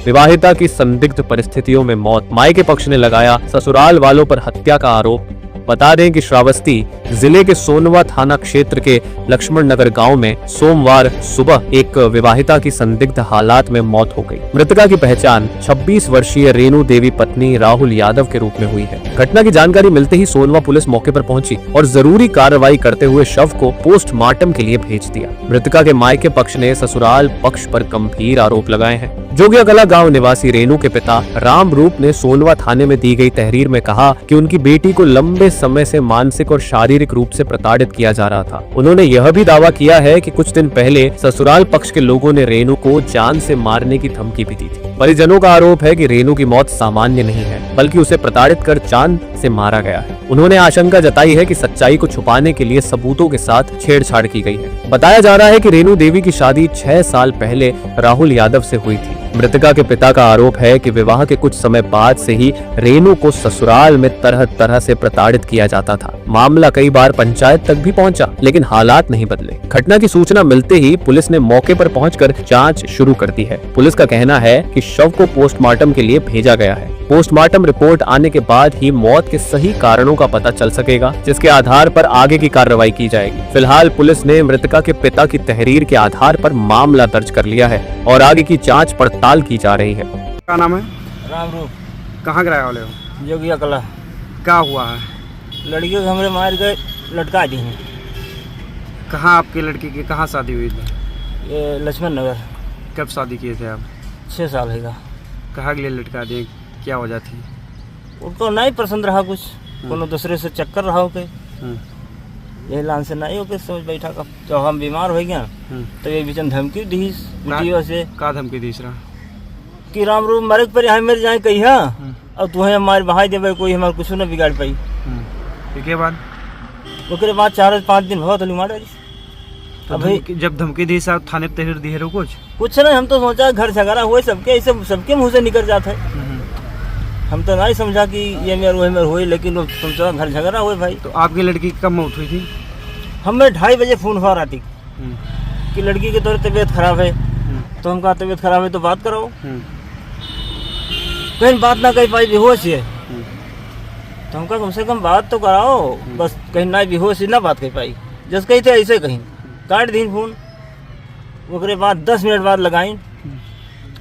विवाहिता की संदिग्ध परिस्थितियों में मौत, मायके पक्ष ने लगाया ससुराल वालों पर हत्या का आरोप। बता दें कि श्रावस्ती जिले के सोनवा थाना क्षेत्र के लक्ष्मण नगर गांव में सोमवार सुबह एक विवाहिता की संदिग्ध हालात में मौत हो गई। मृतका की पहचान 26 वर्षीय रेणु देवी पत्नी राहुल यादव के रूप में हुई है। घटना की जानकारी मिलते ही सोनवा पुलिस मौके पर पहुंची और जरूरी कार्रवाई करते हुए शव को पोस्टमार्टम के लिए भेज दिया। मृतका के मायके पक्ष ने ससुराल पक्ष पर गंभीर आरोप लगाए हैं। जोगिया कला गांव निवासी रेणु के पिता राम रूप ने सोनवा थाने में दी गई तहरीर में कहा कि उनकी बेटी को लंबे समय से मानसिक और शारीरिक रूप से प्रताड़ित किया जा रहा था। उन्होंने यह भी दावा किया है कि कुछ दिन पहले ससुराल पक्ष के लोगों ने रेणु को जान से मारने की धमकी भी दी थी। परिजनों का आरोप है कि रेणु की मौत सामान्य नहीं है, बल्कि उसे प्रताड़ित कर जान से मारा गया है। उन्होंने आशंका जताई है कि सच्चाई को छुपाने के लिए सबूतों के साथ छेड़छाड़ की गई है। बताया जा रहा है कि रेणु देवी की शादी 6 साल पहले राहुल यादव से हुई थी। मृतका के पिता का आरोप है कि विवाह के कुछ समय बाद से ही रेणु को ससुराल में तरह तरह से प्रताड़ित किया जाता था। मामला कई बार पंचायत तक भी पहुंचा, लेकिन हालात नहीं बदले। घटना की सूचना मिलते ही पुलिस ने मौके पर पहुंचकर जांच शुरू कर दी है। पुलिस का कहना है कि शव को पोस्टमार्टम के लिए भेजा गया है। पोस्टमार्टम रिपोर्ट आने के बाद ही मौत के सही कारणों का पता चल सकेगा, जिसके आधार पर आगे की कार्रवाई की जाएगी। फिलहाल पुलिस ने मृतका के पिता की तहरीर के आधार पर मामला दर्ज कर लिया है और आगे की जांच पड़ताल की जा रही है। क्या नाम है? राम रूप। कहाँ के रहने वाले हो? जोगिया कला। क्या हुआ है? लड़कियों को हमरे मार के लटका दी हैं। कहाँ आपकी लड़की की कहाँ शादी हुई थी? ये लक्ष्मण नगर। कब शादी किए थे आप? 6 साल है। कहाँ के लिए लटका दिए? क्या वजह थी? उनको नहीं पसंद रहा कुछ, कोनो दूसरे से चक्कर रहा हो के यही लान से नहीं हो के सोच बैठा का। जब हम बीमार हो गया तो ये बीच में धमकी दी से। का धमकी दी रहा कि राम रूप मरे पर यहाँ मेरे जाए कही और तू हमारे बहाई देवे, कोई हमारे कुछ न बिगाड़ पाई। के बाद ओकरे बाद 4-5 दिन बहुत मारा। तो जब धमकी दी साहब थाने पे तहरीर दी है? कुछ नहीं, हम तो सोचा घर झगड़ा हुए सबके, ऐसे सबके मुँह से निकल जाते है। हम तो नहीं समझा कि ये मेरे हुई, लेकिन सोचा घर झगड़ा हुए भाई। तो आपकी लड़की की कब मौत हुई थी? हमें 2:30 बजे फोन हुआ राती कि लड़की की तो तबीयत खराब है। तो हम कहा तबीयत खराब है तो बात कराओ। कहीं बात ना कही पाई, बेहोश है। तो हम कहा कम से कम बात तो कराओ, बस कहीं ना बेहोश ही ना बात कही पाई। जस कही थे ऐसे कहीं काट दी फोन। उसके बाद 10 मिनट बाद लगाई,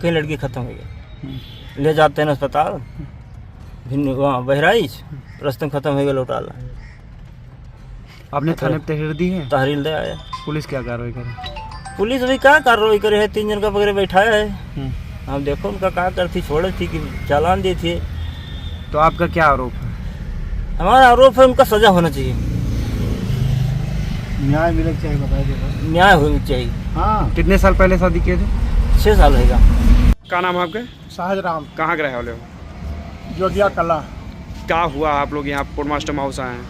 कहीं लड़की खत्म हो गई। ले जाते हैं अस्पताल, वहाँ बहराइच, रास्ते में खत्म हो गया। लौटाला आपने थाने पे तहरीर दी है? तहरीर दे आया। पुलिस क्या कार्रवाई करे? पुलिस अभी क्या कार्रवाई करे है? 3 जन का पकड़े बैठाया है। हम देखो उनका क्या करती, छोड़े थी कि चालान दी थी। तो आपका क्या आरोप है? हमारा आरोप है उनका सजा होना चाहिए, न्याय मिलना चाहिए। बताइए। न्याय होनी चाहिए। हाँ। कितने साल पहले शादी किए थे? 6 साल रहेगा। क्या नाम है आपके? शाहजराम। कहाँ के रहने वाले हो? जोगिया कला। क्या हुआ आप लोग यहाँ पोस्टमार्टम हाउस आए हैं?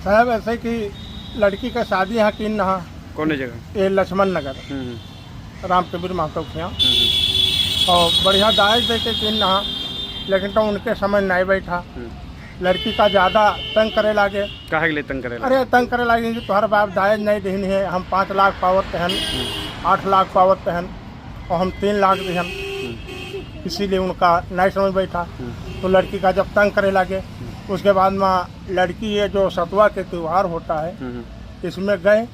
साहब ऐसे कि लड़की का शादी यहाँ की नहा। कौन जगह? ये लक्ष्मण नगर, राम कबीर महतो के यहाँ। और बढ़िया दाज देते तीन नहा, लेकिन तो उनके समय नहीं बैठा। लड़की का ज़्यादा तंग करे लागे। काहे के लिए तंग करे? अरे तंग करे लागे कि तुम्हारा बाप दाज नहीं देनी है, हम 5 लाख पावत तहन, 8 लाख पावत तहन, और हम 3 लाख देहन। इसीलिए उनका नहीं समझ बैठा। तो लड़की का जब तंग करे लगे, उसके बाद में लड़की ये जो सतुआ के त्यौहार होता है इसमें गए,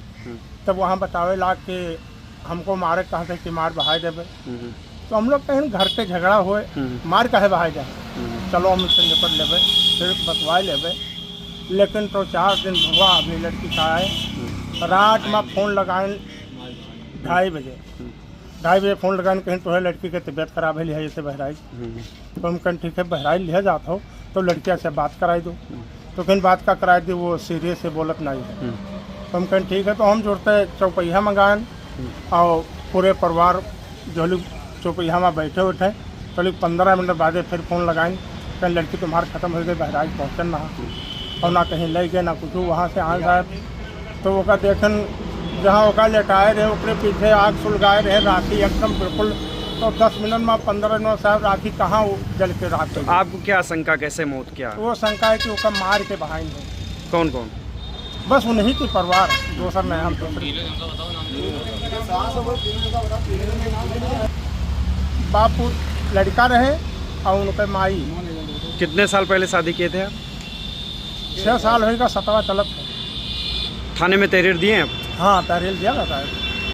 तब वहाँ बतावे लाग के हमको मारे कहा थे कि मार बहाई देवे। तो हम लोग कहीं घर के झगड़ा हुए, मार कहे बहाई जाए, चलो हम उससे निपट लेवे, फिर बतवा लेवे। लेकिन तो 4 दिन हुआ अभी लड़की का आए। रात में फ़ोन लगाए 2:30 बजे, 2:30 बजे फ़ोन लगाने कहीं तो है लड़की की तबीयत खराब है, लिया जैसे बहराइच। तो हम कहीं ठीक है बहराइच लिया जाता हो तो लड़किया से बात कराई दो। तो कहीं बात का कराई दी, वो सीरियस से बोलत नहीं है। तो हम कहीं ठीक है, तो हम जुड़ते चौपहिया मंगाएं और पूरे परिवार जो लोग चौपहिया में बैठे उठे। तो लोग 15 मिनट बाद फिर फ़ोन लगाएं, कहीं लड़की तुम्हारा ख़त्म हो गई, बहराइच पहुँचन ना, और ना कहीं ले गए ना कुछ। वहाँ से आए साहब तो वो देखन जहाँ ओका लेटाए रहे ओकरे पीछे आग सुलगाए रहे, राखी एकदम बिल्कुल। तो 10 मिनट में 15 मिनट साहब राखी कहाँ जल के रात। आपको क्या शंका, कैसे मौत? क्या वो शंका है कि ओका मार के बहाइन है। कौन कौन? बस उन्हीं की परिवार, दोसर नहीं। हम बापू लड़का रहे और उनके माई। कितने साल पहले शादी किए थे आप? 6 साल होगा, 7वां चलत है। थाने में तहरीर दिए हैं आप? हाँ, तहरीर दिया जाता है।